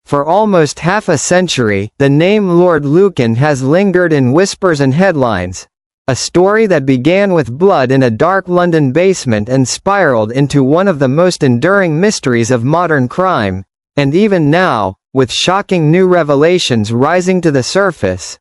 For almost half a century, the name Lord Lucan has lingered in whispers and headlines. A story that began with blood in a dark London basement and spiraled into one of the most enduring mysteries of modern crime. And even now, with shocking new revelations rising to the surface,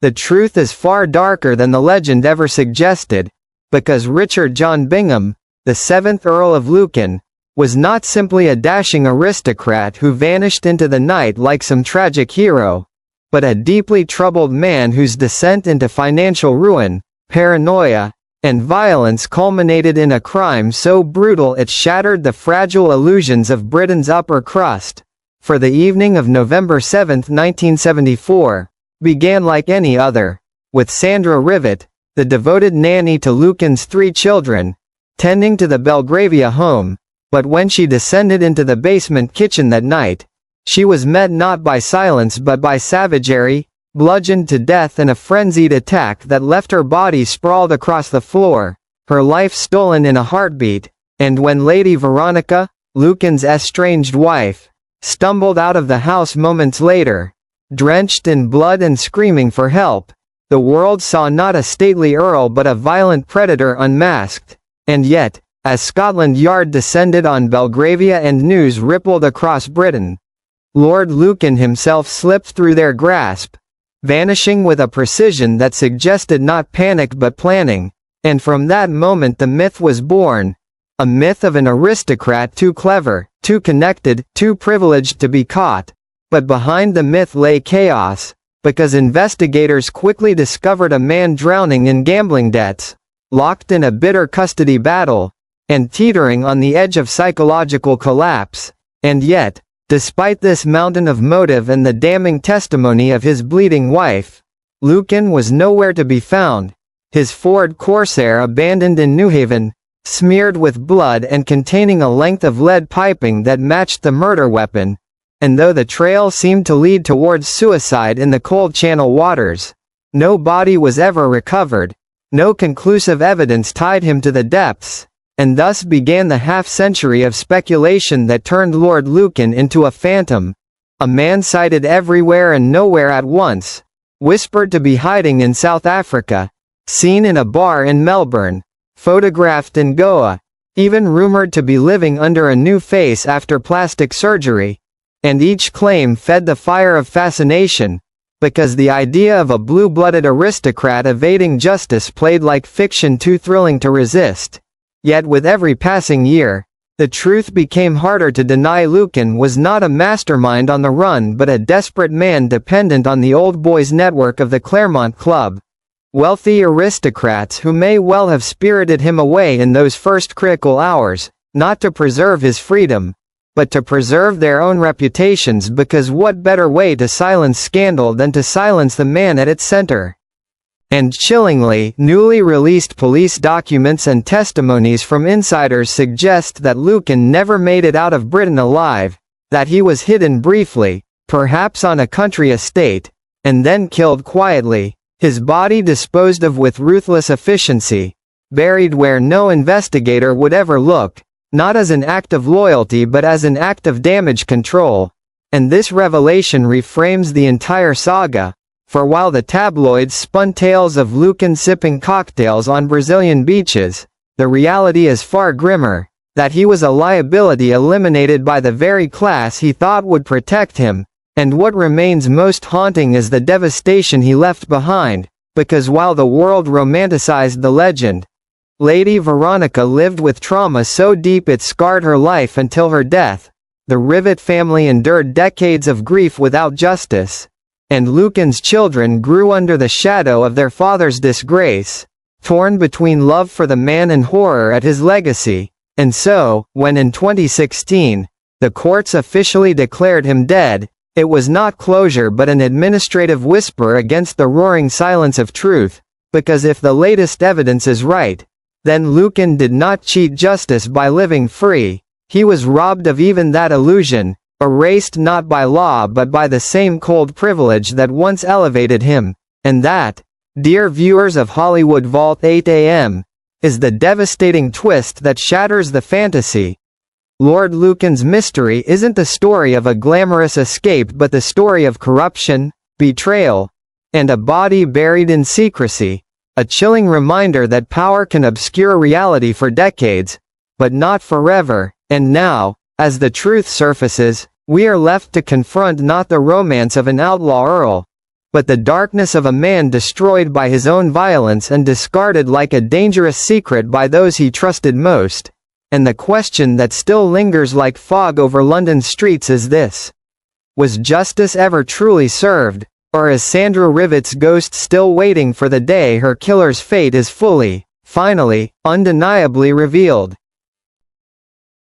the truth is far darker than the legend ever suggested, because Richard John Bingham, the 7th Earl of Lucan, was not simply a dashing aristocrat who vanished into the night like some tragic hero, but a deeply troubled man whose descent into financial ruin, paranoia, and violence culminated in a crime so brutal it shattered the fragile illusions of Britain's upper crust. For the evening of November 7, 1974, began like any other, with Sandra Rivett, the devoted nanny to Lucan's 3 children, tending to the Belgravia home. But when she descended into the basement kitchen that night, she was met not by silence but by savagery, bludgeoned to death in a frenzied attack that left her body sprawled across the floor, her life stolen in a heartbeat. And when Lady Veronica, Lucan's estranged wife, stumbled out of the house moments later, drenched in blood and screaming for help, the world saw not a stately earl but a violent predator unmasked. And yet, as Scotland Yard descended on Belgravia and news rippled across Britain, Lord Lucan himself slipped through their grasp, vanishing with a precision that suggested not panic but planning. And from that moment the myth was born, a myth of an aristocrat too clever, too connected, too privileged to be caught. But behind the myth lay chaos, because investigators quickly discovered a man drowning in gambling debts, locked in a bitter custody battle, and teetering on the edge of psychological collapse. And yet, despite this mountain of motive and the damning testimony of his bleeding wife, Lucan was nowhere to be found, his Ford Corsair abandoned in Newhaven, smeared with blood and containing a length of lead piping that matched the murder weapon. And though the trail seemed to lead towards suicide in the cold Channel waters, no body was ever recovered, no conclusive evidence tied him to the depths. And thus began the half-century of speculation that turned Lord Lucan into a phantom, a man sighted everywhere and nowhere at once, whispered to be hiding in South Africa, seen in a bar in Melbourne, photographed in Goa, even rumored to be living under a new face after plastic surgery. And each claim fed the fire of fascination, because the idea of a blue-blooded aristocrat evading justice played like fiction too thrilling to resist. Yet with every passing year, the truth became harder to deny. Lucan was not a mastermind on the run but a desperate man dependent on the old boys network of the Claremont Club. Wealthy aristocrats who may well have spirited him away in those first critical hours, not to preserve his freedom, but to preserve their own reputations, because what better way to silence scandal than to silence the man at its center? And chillingly, newly released police documents and testimonies from insiders suggest that Lucan never made it out of Britain alive, that he was hidden briefly, perhaps on a country estate, and then killed quietly, his body disposed of with ruthless efficiency, buried where no investigator would ever look, not as an act of loyalty but as an act of damage control. And this revelation reframes the entire saga. For while the tabloids spun tales of Lucan sipping cocktails on Brazilian beaches, the reality is far grimmer, that he was a liability eliminated by the very class he thought would protect him. And what remains most haunting is the devastation he left behind, because while the world romanticized the legend, Lady Veronica lived with trauma so deep it scarred her life until her death. The Rivett family endured decades of grief without justice, and Lucan's children grew under the shadow of their father's disgrace, torn between love for the man and horror at his legacy. And so, when in 2016, the courts officially declared him dead, it was not closure but an administrative whisper against the roaring silence of truth, because if the latest evidence is right, then Lucan did not cheat justice by living free, he was robbed of even that illusion, erased not by law but by the same cold privilege that once elevated him. And that, dear viewers of Hollywood Vault 8 AM, is the devastating twist that shatters the fantasy. Lord Lucan's mystery isn't the story of a glamorous escape but the story of corruption, betrayal, and a body buried in secrecy, a chilling reminder that power can obscure reality for decades, but not forever. And now, as the truth surfaces, we are left to confront not the romance of an outlaw earl, but the darkness of a man destroyed by his own violence and discarded like a dangerous secret by those he trusted most. And the question that still lingers like fog over London streets is this: was justice ever truly served, or is Sandra Rivett's ghost still waiting for the day her killer's fate is fully, finally, undeniably revealed?